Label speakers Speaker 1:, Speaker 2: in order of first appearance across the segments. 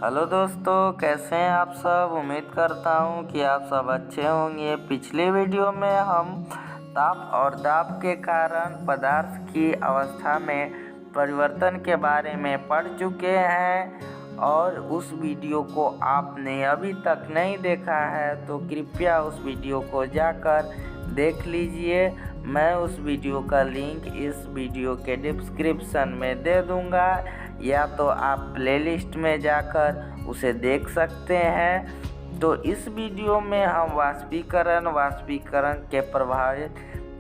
Speaker 1: Hello दोस्तों, कैसे हैं आप सब। उम्मीद करता हूं कि आप सब अच्छे होंगे। पिछले वीडियो में हम ताप और दाब के कारण पदार्थ की अवस्था में परिवर्तन के बारे में पढ़ चुके हैं और उस वीडियो को आपने अभी तक नहीं देखा है तो कृपया उस वीडियो को जाकर देख लीजिए। मैं उस वीडियो का लिंक इस वीडियो के डिस्क्रिप्शन में दे दूंगा, या तो आप प्लेलिस्ट में जाकर उसे देख सकते हैं। तो इस वीडियो में हम वाष्पीकरण के प्रभावित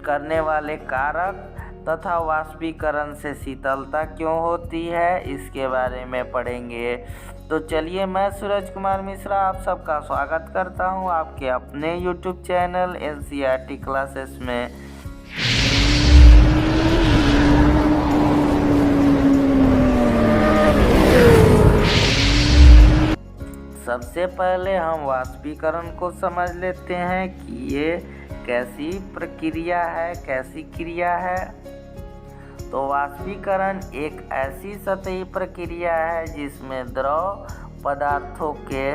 Speaker 1: करने वाले कारक तथा वाष्पीकरण से शीतलता क्यों होती है इसके बारे में पढ़ेंगे। तो चलिए, मैं सूरज कुमार मिश्रा आप सबका स्वागत करता हूं आपके अपने YouTube चैनल NCERT क्लासेस में। सबसे पहले हम वाष्पीकरण को समझ लेते हैं कि ये कैसी प्रक्रिया है, कैसी क्रिया है। तो वाष्पीकरण एक ऐसी सतही प्रक्रिया है जिसमें द्रव पदार्थों के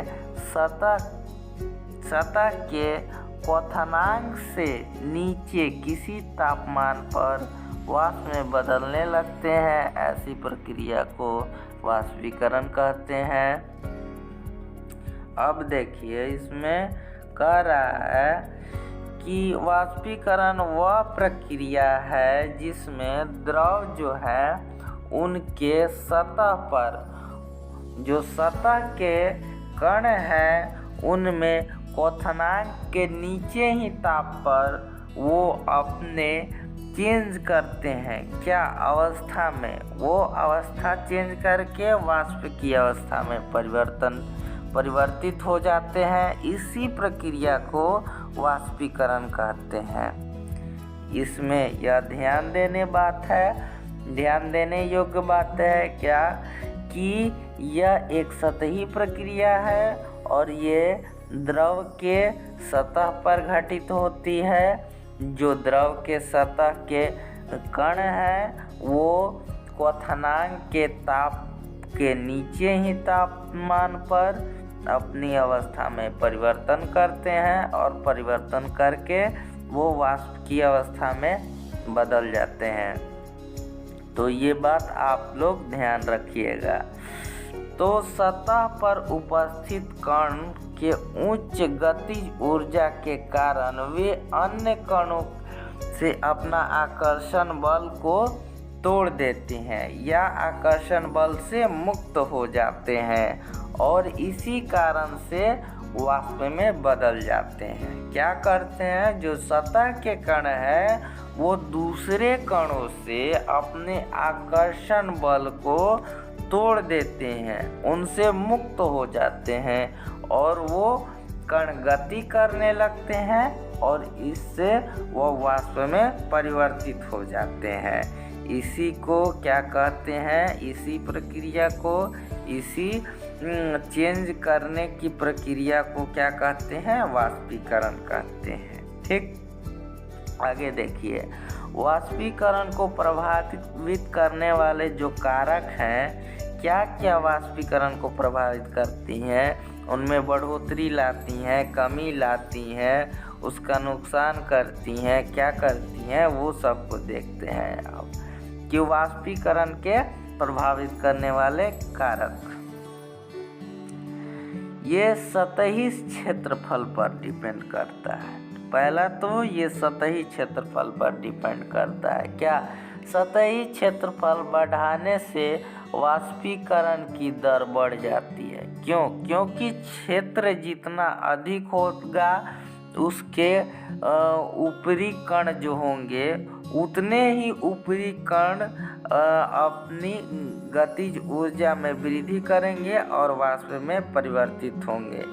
Speaker 1: सतह के क्वथनांक से नीचे किसी तापमान पर वाष्प में बदलने लगते हैं। ऐसी प्रक्रिया को वाष्पीकरण कहते हैं। अब देखिए, इसमें कह रहा है कि वाष्पीकरण वह प्रक्रिया है जिसमें द्रव जो है उनके सतह पर जो सतह के कण हैं उनमें क्वथनांक के नीचे ही ताप पर वो अपने चेंज करते हैं। क्या अवस्था में? वो अवस्था चेंज करके वाष्प की अवस्था में परिवर्तित हो जाते हैं। इसी प्रक्रिया को वाष्पीकरण कहते हैं। इसमें यह ध्यान देने योग्य बात है क्या कि यह एक सतही प्रक्रिया है और ये द्रव के सतह पर घटित होती है। जो द्रव के सतह के कण हैं वो क्वथनांक के ताप के नीचे ही तापमान पर अपनी अवस्था में परिवर्तन करते हैं और परिवर्तन करके वो वाष्प की अवस्था में बदल जाते हैं। तो ये बात आप लोग ध्यान रखिएगा। तो सतह पर उपस्थित कण के उच्च गतिज ऊर्जा के कारण वे अन्य कणों से अपना आकर्षण बल को तोड़ देते हैं या आकर्षण बल से मुक्त हो जाते हैं और इसी कारण से वाष्प में बदल जाते हैं। क्या करते हैं? जो सतह के कण हैं वो दूसरे कणों से अपने आकर्षण बल को तोड़ देते हैं, उनसे मुक्त हो जाते हैं और वो कण गति करने लगते हैं और इससे वो वाष्प में परिवर्तित हो जाते हैं। इसी को क्या कहते हैं? इसी प्रक्रिया को, इसी चेंज करने की प्रक्रिया को क्या कहते हैं? वाष्पीकरण कहते हैं। ठीक, आगे देखिए, वाष्पीकरण को प्रभावित करने वाले जो कारक हैं, क्या क्या वाष्पीकरण को प्रभावित करती हैं, उनमें बढ़ोतरी लाती हैं, कमी लाती हैं, उसका नुकसान करती हैं, क्या करती हैं, वो सब को देखते हैं अब कि वाष्पीकरण के प्रभावित करने वाले कारक। ये सतही क्षेत्रफल पर डिपेंड करता है। पहला तो ये सतही क्षेत्रफल पर डिपेंड करता है। क्या? सतही क्षेत्रफल बढ़ाने से वाष्पीकरण की दर बढ़ जाती है। क्यों? क्योंकि क्षेत्र जितना अधिक होगा उसके ऊपरी कण जो होंगे उतने ही ऊपरी कण अपनी गतिज ऊर्जा में वृद्धि करेंगे और वाष्प में परिवर्तित होंगे।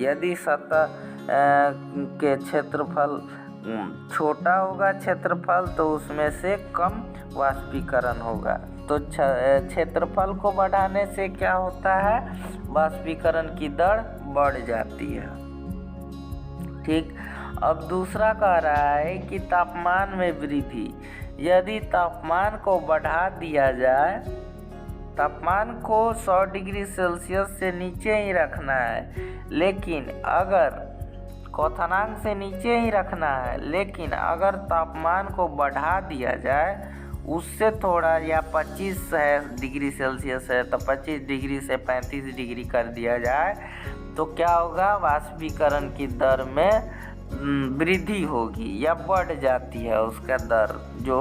Speaker 1: यदि सतह के क्षेत्रफल छोटा होगा क्षेत्रफल तो उसमें से कम वाष्पीकरण होगा। तो क्षेत्रफल को बढ़ाने से क्या होता है? वाष्पीकरण की दर बढ़ जाती है। ठीक, अब दूसरा कह रहा है कि तापमान में वृद्धि। यदि तापमान को बढ़ा दिया जाए तापमान को 100 डिग्री सेल्सियस से नीचे ही रखना है, लेकिन अगर क्वथनांक से नीचे ही रखना है, लेकिन अगर तापमान को बढ़ा दिया जाए उससे थोड़ा, या 25 है डिग्री सेल्सियस है तो 25 डिग्री से 35 डिग्री कर दिया जाए, तो क्या होगा, वाष्पीकरण की दर में वृद्धि होगी या बढ़ जाती है। उसका दर, जो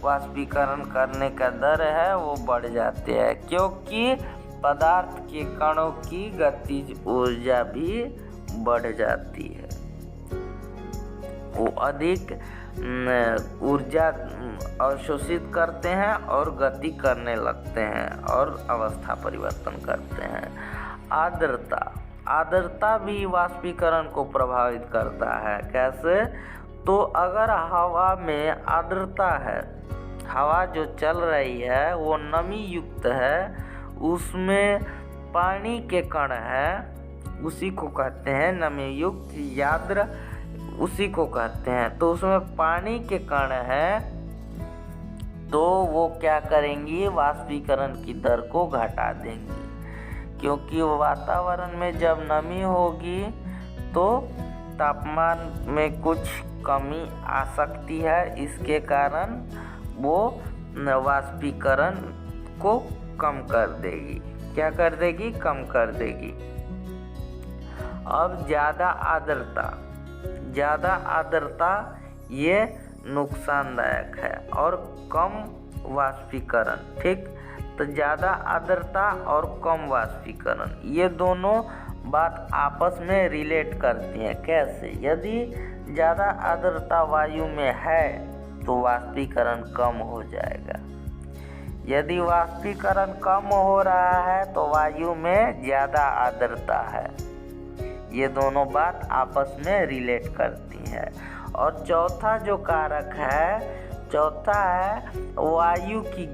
Speaker 1: वाष्पीकरण करने का दर है वो बढ़ जाते हैं, क्योंकि पदार्थ के कणों की गतिज ऊर्जा भी बढ़ जाती है। वो अधिक ऊर्जा अवशोषित करते हैं और गति करने लगते हैं और अवस्था परिवर्तन करते हैं। आर्द्रता भी वाष्पीकरण को प्रभावित करता है। कैसे? तो अगर हवा में आर्द्रता है, हवा जो चल रही है वो नमी युक्त है, उसमें पानी के कण है, उसी को कहते हैं नमी युक्त, याद्र उसी को कहते हैं। तो उसमें पानी के कण है, तो वो क्या करेंगी, वाष्पीकरण की दर को घटा देंगी, क्योंकि वातावरण में जब नमी होगी तो तापमान में कुछ कमी आ सकती है, इसके कारण वो वाष्पीकरण को कम कर देगी। क्या कर देगी? कम कर देगी। अब ज़्यादा आर्द्रता ये नुकसानदायक है, और कम वाष्पीकरण, ठीक। तो ज़्यादा आर्द्रता और कम वाष्पीकरण, ये दोनों बात आपस में रिलेट करती हैं। कैसे? यदि ज़्यादा आर्द्रता वायु में है तो वाष्पीकरण कम हो जाएगा, यदि वाष्पीकरण कम हो रहा है तो वायु में ज़्यादा आर्द्रता है। ये दोनों बात आपस में रिलेट करती हैं। और चौथा जो कारक है, चौथा है वायु की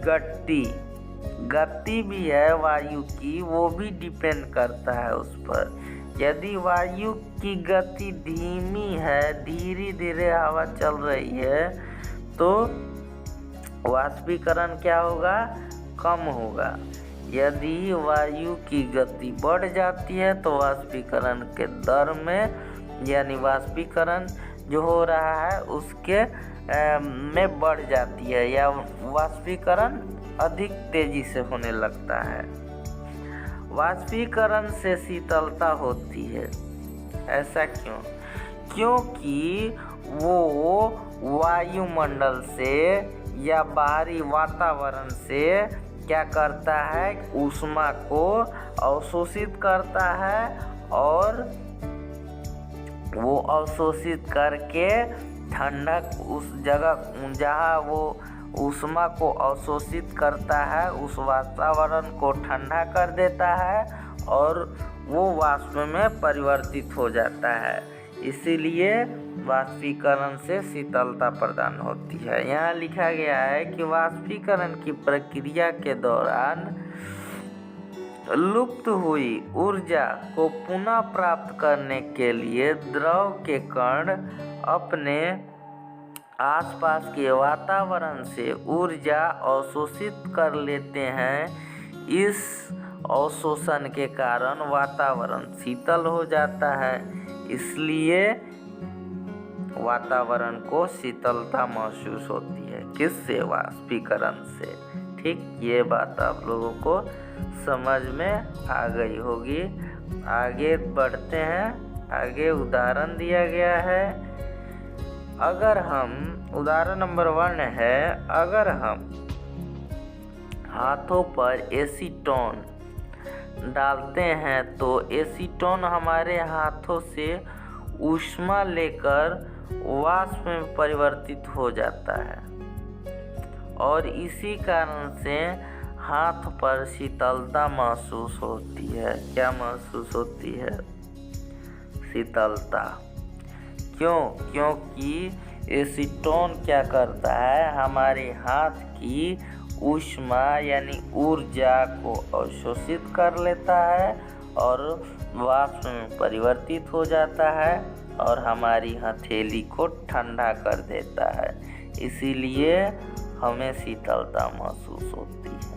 Speaker 1: गति भी है वायु की, वो भी डिपेंड करता है उस पर। यदि वायु की गति धीमी है, धीरे धीरे हवा चल रही है, तो वाष्पीकरण क्या होगा? कम होगा। यदि वायु की गति बढ़ जाती है तो वाष्पीकरण के दर में, यानी वाष्पीकरण जो हो रहा है उसके में बढ़ जाती है, या वाष्पीकरण अधिक तेजी से होने लगता है। वाष्पीकरण से शीतलता होती है। ऐसा क्यों? क्योंकि वो वायुमंडल से या बाहरी वातावरण से क्या करता है, ऊष्मा को अवशोषित करता है, और वो अवशोषित करके ठंडक, उस जगह जहाँ वो ऊष्मा को अवशोषित करता है उस वातावरण को ठंडा कर देता है, और वो वाष्प में परिवर्तित हो जाता है। इसीलिए वाष्पीकरण से शीतलता प्रदान होती है। यहाँ लिखा गया है कि वाष्पीकरण की प्रक्रिया के दौरान लुप्त हुई ऊर्जा को पुनः प्राप्त करने के लिए द्रव के कण अपने आसपास के वातावरण से ऊर्जा अवशोषित कर लेते हैं। इस अवशोषण के कारण वातावरण शीतल हो जाता है, इसलिए वातावरण को शीतलता महसूस होती है। किससे? वाष्पीकरण से। ठीक, ये बात आप लोगों को समझ में आ गई होगी। आगे बढ़ते हैं। आगे उदाहरण दिया गया है। अगर हम, उदाहरण नंबर 1 है, अगर हम हाथों पर एसीटोन डालते हैं तो एसीटोन हमारे हाथों से ऊष्मा लेकर वाष्प में परिवर्तित हो जाता है, और इसी कारण से हाथ पर शीतलता महसूस होती है। क्या महसूस होती है? शीतलता। क्यों? क्योंकि एसीटोन क्या करता है, हमारे हाथ की ऊष्मा यानी ऊर्जा को अवशोषित कर लेता है और वाष्प में परिवर्तित हो जाता है और हमारी हथेली को ठंडा कर देता है। इसीलिए हमें शीतलता महसूस होती है।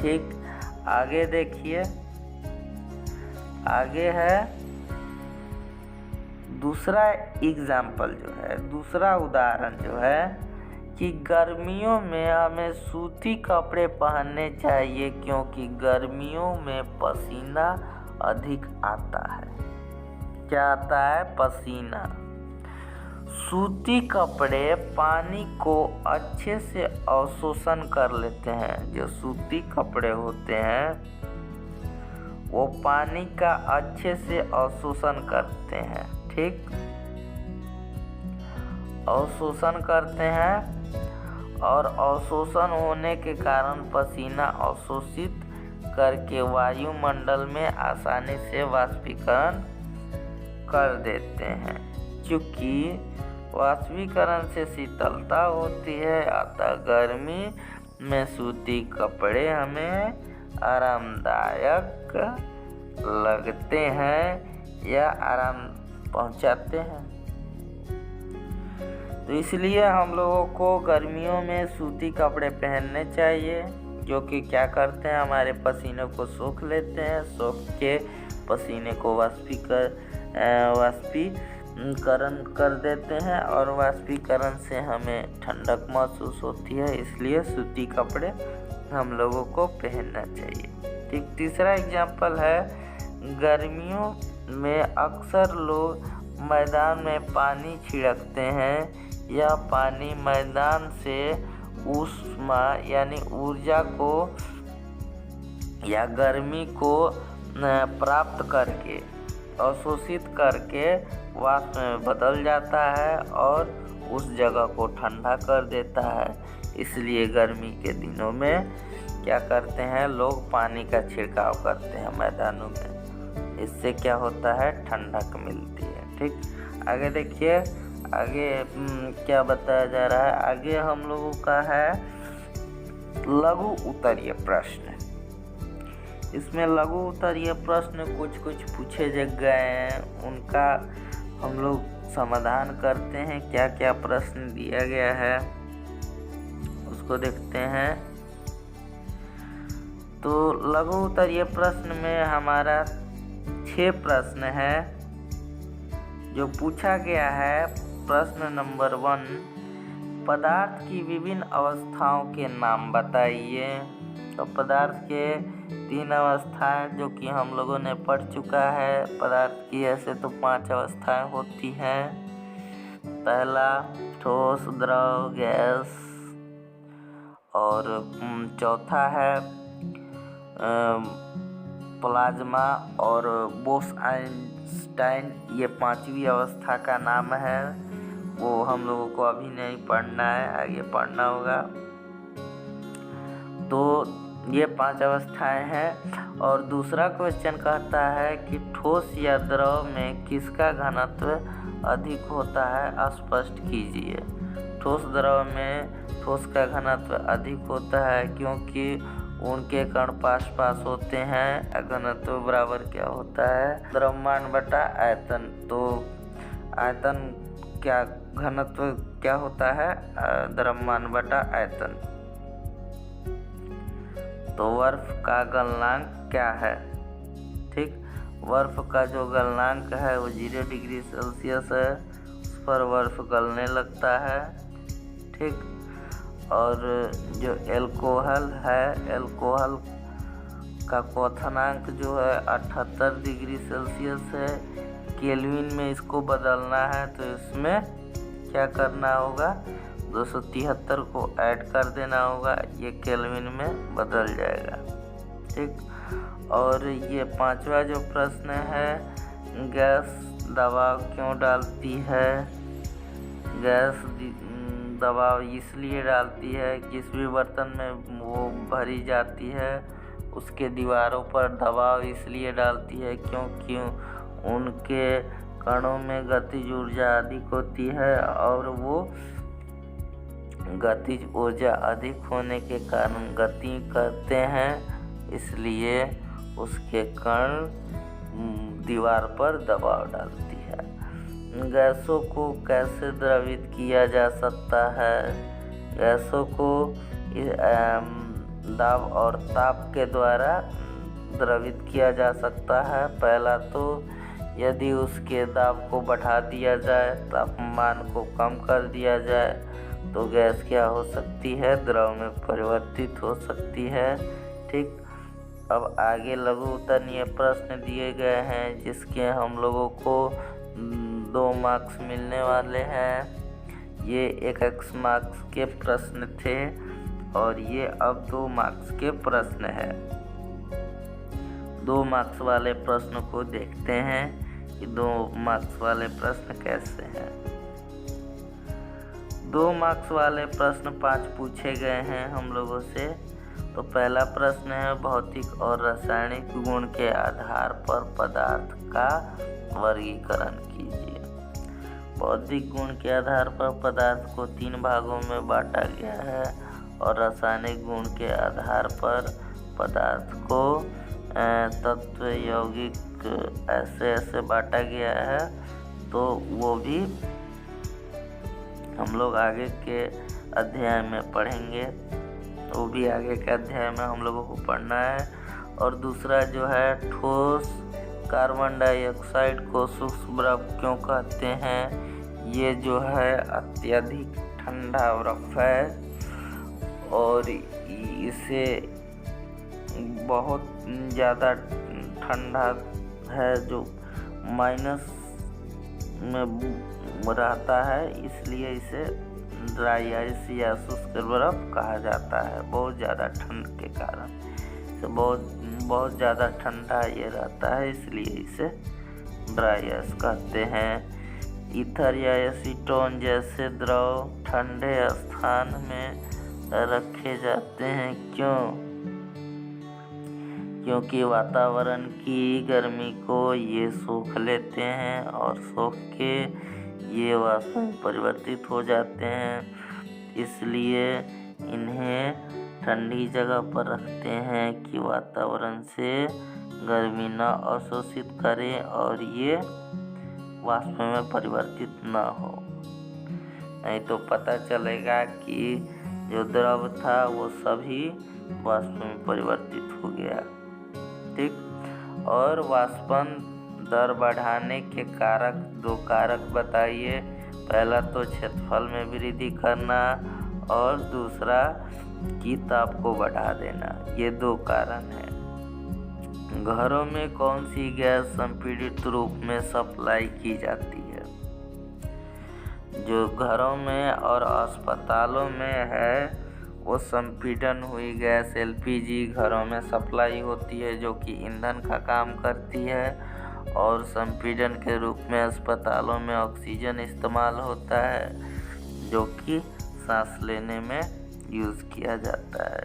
Speaker 1: ठीक, आगे देखिए, आगे है दूसरा एग्जाम्पल जो है, दूसरा उदाहरण जो है कि गर्मियों में हमें सूती कपड़े पहनने चाहिए क्योंकि गर्मियों में पसीना अधिक आता है। क्या आता है? पसीना। सूती कपड़े पानी को अच्छे से अवशोषण कर लेते हैं। जो सूती कपड़े होते हैं वो पानी का अच्छे से अवशोषण करते हैं। ठीक, अवशोषण करते हैं और अवशोषण होने के कारण पसीना अवशोषित करके वायुमंडल में आसानी से वाष्पीकरण कर देते हैं। क्योंकि वाष्पीकरण से शीतलता होती है, अतः गर्मी में सूती कपड़े हमें आरामदायक लगते हैं या आराम पहुंचाते हैं। तो इसलिए हम लोगों को गर्मियों में सूती कपड़े पहनने चाहिए, जो कि क्या करते हैं, हमारे पसीने को सोख लेते हैं, सोख के पसीने को वाष्पीकरण कर देते हैं और वाष्पीकरण से हमें ठंडक महसूस होती है। इसलिए सूती कपड़े हम लोगों को पहनना चाहिए। ठीक, तीसरा एग्जाम्पल है, गर्मियों में अक्सर लोग मैदान में पानी छिड़कते हैं। यह पानी मैदान से ऊष्मा यानी ऊर्जा को या गर्मी को प्राप्त करके अवशोषित करके वाष्प में बदल जाता है और उस जगह को ठंडा कर देता है। इसलिए गर्मी के दिनों में क्या करते हैं, लोग पानी का छिड़काव करते हैं मैदानों में। इससे क्या होता है, ठंडक मिलती है। ठीक, आगे देखिए, आगे क्या बताया जा रहा है। आगे हम लोगों का है लघु उत्तरीय प्रश्न। इसमें लघु उत्तरीय प्रश्न कुछ पूछे गए हैं, उनका हम लोग समाधान करते हैं। क्या क्या प्रश्न दिया गया है उसको देखते हैं। तो लघु उत्तरीय प्रश्न में हमारा 6 प्रश्न है जो पूछा गया है। प्रश्न नंबर 1, पदार्थ की विभिन्न अवस्थाओं के नाम बताइए। तो पदार्थ के 3 अवस्थाएं जो कि हम लोगों ने पढ़ चुका है। पदार्थ की ऐसे तो 5 अवस्थाएं होती हैं। पहला ठोस, द्रव, गैस, और चौथा है प्लाज्मा और बोस-आइंस्टाइन। ये 5वीं अवस्था का नाम है। वो हम लोगों को अभी नहीं पढ़ना है, आगे पढ़ना होगा। तो ये 5 अवस्थाएं हैं। और दूसरा क्वेश्चन कहता है कि ठोस या द्रव में किसका घनत्व अधिक होता है, स्पष्ट कीजिए। ठोस द्रव में ठोस का घनत्व अधिक होता है क्योंकि उनके कण पास होते हैं। घनत्व बराबर क्या होता है, द्रव्यमान बटा आयतन। तो आयतन क्या, घनत्व क्या होता है, द्रव्यमान बटा आयतन। तो बर्फ का गलनांक क्या है। ठीक, बर्फ का जो गलनांक है वो 0 डिग्री सेल्सियस है। उस पर बर्फ गलने लगता है। ठीक, और जो एल्कोहल है, एल्कोहल का क्वथनांक जो है 78 डिग्री सेल्सियस है। केल्विन में इसको बदलना है तो इसमें क्या करना होगा, 273 को ऐड कर देना होगा, ये केल्विन में बदल जाएगा। ठीक, और ये 5वां जो प्रश्न है, गैस दबाव क्यों डालती है। गैस दबाव इसलिए डालती है, जिस भी बर्तन में वो भरी जाती है उसके दीवारों पर दबाव इसलिए डालती है क्योंकि उनके कणों में गतिज ऊर्जा अधिक होती है और वो गतिज ऊर्जा अधिक होने के कारण गति करते हैं, इसलिए उसके कण दीवार पर दबाव डालती है। गैसों को कैसे द्रवित किया जा सकता है। गैसों को दाब और ताप के द्वारा द्रवित किया जा सकता है। पहला तो यदि उसके दाब को बढ़ा दिया जाए, तापमान को कम कर दिया जाए तो गैस क्या हो सकती है, द्रव में परिवर्तित हो सकती है। ठीक, अब आगे लघु उत्तरीय प्रश्न दिए गए हैं जिसके हम लोगों को 2 मार्क्स मिलने वाले हैं। ये 1 मार्क्स के प्रश्न थे और ये अब 2 मार्क्स के प्रश्न है। 2 मार्क्स वाले प्रश्न को देखते हैं कि 2 मार्क्स वाले प्रश्न कैसे हैं। 2 मार्क्स वाले प्रश्न 5 पूछे गए हैं हम लोगों से। तो पहला प्रश्न है, भौतिक और रासायनिक गुण के आधार पर पदार्थ का वर्गीकरण कीजिए। भौतिक गुण के आधार पर पदार्थ को 3 भागों में बांटा गया है और रासायनिक गुण के आधार पर पदार्थ को तत्व, यौगिक ऐसे बांटा गया है। तो वो भी हम लोग आगे के अध्याय में पढ़ेंगे, वो भी आगे के अध्याय में हम लोगों को पढ़ना है। और दूसरा जो है, ठोस कार्बन डाइऑक्साइड को सूक्ष्म बर्फ क्यों कहते हैं। ये जो है अत्यधिक ठंडा बर्फ है और इसे बहुत ज़्यादा ठंडा है, जो माइनस में रहता है, इसलिए इसे ड्राई आइस या शुष्क बर्फ कहा जाता है। बहुत ज़्यादा ठंड के कारण तो बहुत ज़्यादा ठंडा ये रहता है, इसलिए इसे ड्राई आइस कहते हैं। ईथर या एसीटोन जैसे द्रव ठंडे स्थान में रखे जाते हैं, क्योंकि वातावरण की गर्मी को ये सोख लेते हैं और सोख के ये वाष्प में परिवर्तित हो जाते हैं। इसलिए इन्हें ठंडी जगह पर रखते हैं कि वातावरण से गर्मी न अवशोषित करे और ये वाष्प में परिवर्तित न हो। नहीं तो पता चलेगा कि जो द्रव था वो सभी वाष्प में परिवर्तित हो गया। ठीक, और वाष्पन दर बढ़ाने के कारक 2 कारक बताइए। पहला तो क्षेत्रफल में वृद्धि करना और दूसरा कि ताप को बढ़ा देना। ये 2 कारण हैं। घरों में कौन सी गैस संपीड़ित रूप में सप्लाई की जाती है। जो घरों में और अस्पतालों में है वो संपीड़न हुई गैस एलपीजी घरों में सप्लाई होती है, जो कि ईंधन का काम करती है। और संपीड़न के रूप में अस्पतालों में ऑक्सीजन इस्तेमाल होता है, जो कि सांस लेने में यूज़ किया जाता है।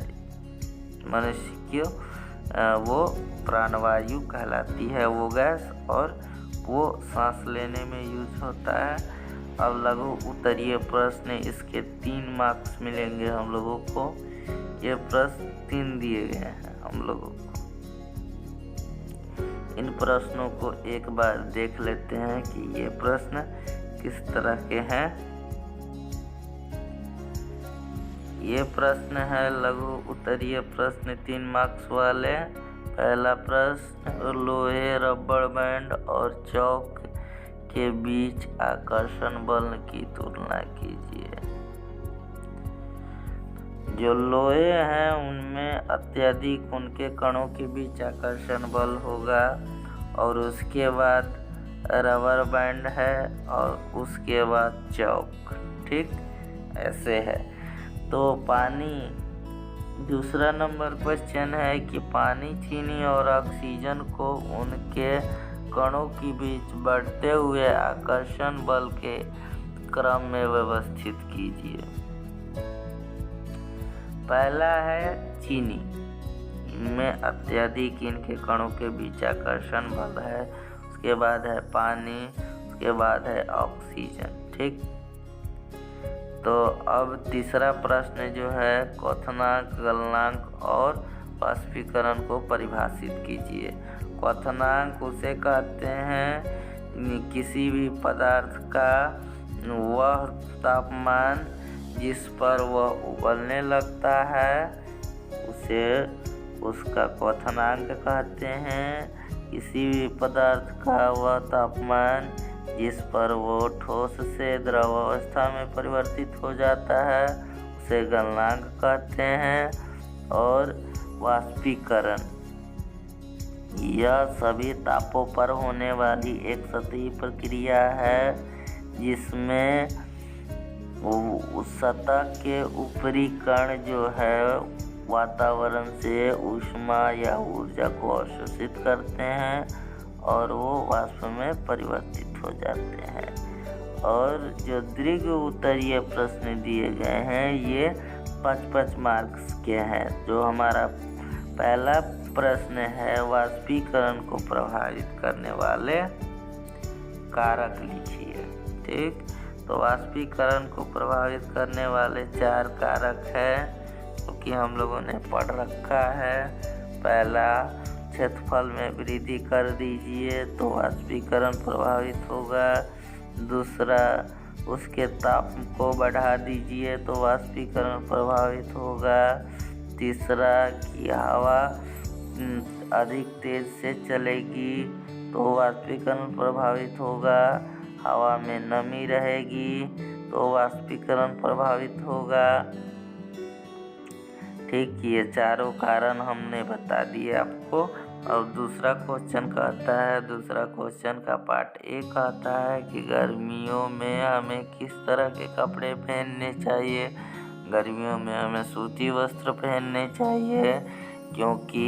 Speaker 1: मनुष्य की वो प्राणवायु कहलाती है वो गैस, और वो सांस लेने में यूज होता है। अब लघु उत्तरीय प्रश्न, इसके 3 मार्क्स मिलेंगे हम लोगों को। ये प्रश्न 3 दिए गए हैं हम लोगों को। इन प्रश्नों को एक बार देख लेते हैं कि ये प्रश्न किस तरह के हैं। ये प्रश्न है लघु उत्तरीय प्रश्न 3 मार्क्स वाले। पहला प्रश्न, लोहे, रबड़ बैंड और चौक के बीच आकर्षण बल की तुलना कीजिए। जो लोहे हैं उनमें अत्यधिक उनके कणों के बीच आकर्षण बल होगा, और उसके बाद रबर बैंड है और उसके बाद चौक। ठीक, ऐसे है। तो पानी, दूसरा नंबर क्वेश्चन है कि पानी, चीनी और ऑक्सीजन को उनके कणों के बीच बढ़ते हुए आकर्षण बल के क्रम में व्यवस्थित कीजिए। पहला है चीनी, इनमें अत्यधिक इनके कणों के बीच आकर्षण बल है। उसके बाद है पानी, उसके बाद है ऑक्सीजन। ठीक, तो अब तीसरा प्रश्न जो है, क्वथनांक, गलनांक और वाष्पीकरण को परिभाषित कीजिए। क्वथनांक उसे कहते हैं किसी भी पदार्थ का वह तापमान जिस पर वह उबलने लगता है उसे उसका क्वथनांक कहते हैं। किसी भी पदार्थ का वह तापमान जिस पर वो ठोस से द्रव अवस्था में परिवर्तित हो जाता है उसे गलनांक कहते हैं। और वाष्पीकरण यह सभी तापों पर होने वाली एक सतही प्रक्रिया है जिसमें उस सतह के ऊपरी कण जो है वातावरण से ऊष्मा या ऊर्जा को अवशोषित करते हैं और वो वाष्प में परिवर्तित हो जाते हैं। और जो दीर्घ उत्तरीय प्रश्न दिए गए हैं ये 5-5 मार्क्स के हैं। जो हमारा पहला प्रश्न है, वाष्पीकरण को प्रभावित करने वाले कारक लिखिए। ठीक, तो वाष्पीकरण को प्रभावित करने वाले 4 कारक हैं क्योंकि हम लोगों ने पढ़ रखा है। पहला, क्षेत्रफल में वृद्धि कर दीजिए तो वाष्पीकरण प्रभावित होगा। दूसरा, उसके ताप को बढ़ा दीजिए तो वाष्पीकरण प्रभावित होगा। तीसरा, कि हवा अधिक तेज से चलेगी तो वाष्पीकरण प्रभावित होगा। हवा में नमी रहेगी तो वाष्पीकरण प्रभावित होगा। ठीक, ये चारों कारण हमने बता दिए आपको। अब दूसरा क्वेश्चन कहता है, दूसरा क्वेश्चन का पार्ट ए कहता है कि गर्मियों में हमें किस तरह के कपड़े पहनने चाहिए। गर्मियों में हमें सूती वस्त्र पहनने चाहिए क्योंकि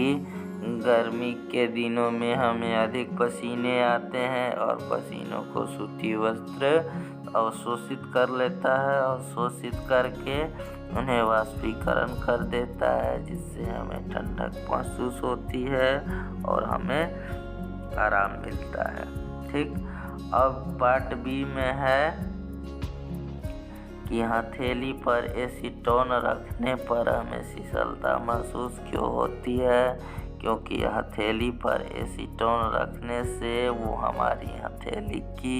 Speaker 1: गर्मी के दिनों में हमें अधिक पसीने आते हैं और पसीनों को सूती वस्त्र अवशोषित कर लेता है और शोषित करके उन्हें वाष्पीकरण कर देता है जिससे हमें ठंडक महसूस होती है और हमें आराम मिलता है। ठीक, अब पार्ट बी में है कि हथेली पर एसीटोन रखने पर हमें शीतलता महसूस क्यों होती है। क्योंकि हथेली पर एसीटोन रखने से वो हमारी हथेली की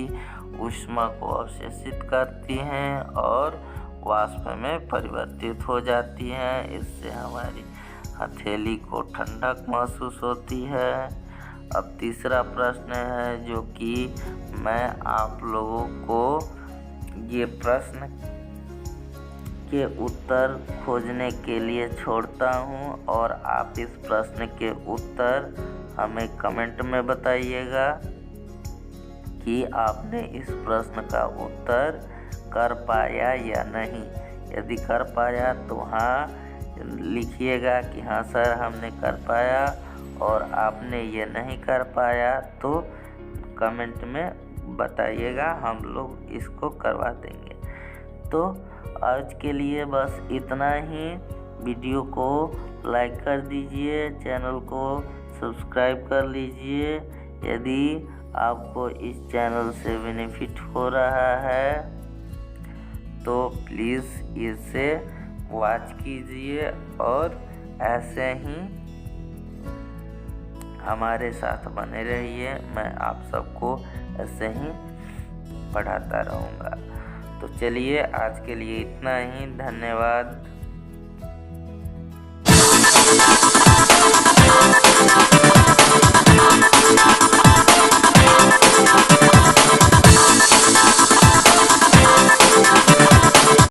Speaker 1: ऊष्मा को अवशोषित करती हैं और वाष्प में परिवर्तित हो जाती हैं। इससे हमारी हथेली को ठंडक महसूस होती है। अब तीसरा प्रश्न है जो कि मैं आप लोगों को ये प्रश्न के उत्तर खोजने के लिए छोड़ता हूँ और आप इस प्रश्न के उत्तर हमें कमेंट में बताइएगा कि आपने इस प्रश्न का उत्तर कर पाया या नहीं। यदि कर पाया तो हाँ लिखिएगा कि हाँ सर हमने कर पाया, और आपने ये नहीं कर पाया तो कमेंट में बताइएगा, हम लोग इसको करवा देंगे। तो आज के लिए बस इतना ही। वीडियो को लाइक कर दीजिए, चैनल को सब्सक्राइब कर लीजिए यदि आपको इस चैनल से बेनिफिट हो रहा है तो प्लीज़ इसे वॉच कीजिए और ऐसे ही हमारे साथ बने रहिए। मैं आप सबको ऐसे ही पढ़ाता रहूँगा। तो चलिए आज के लिए इतना ही। धन्यवाद।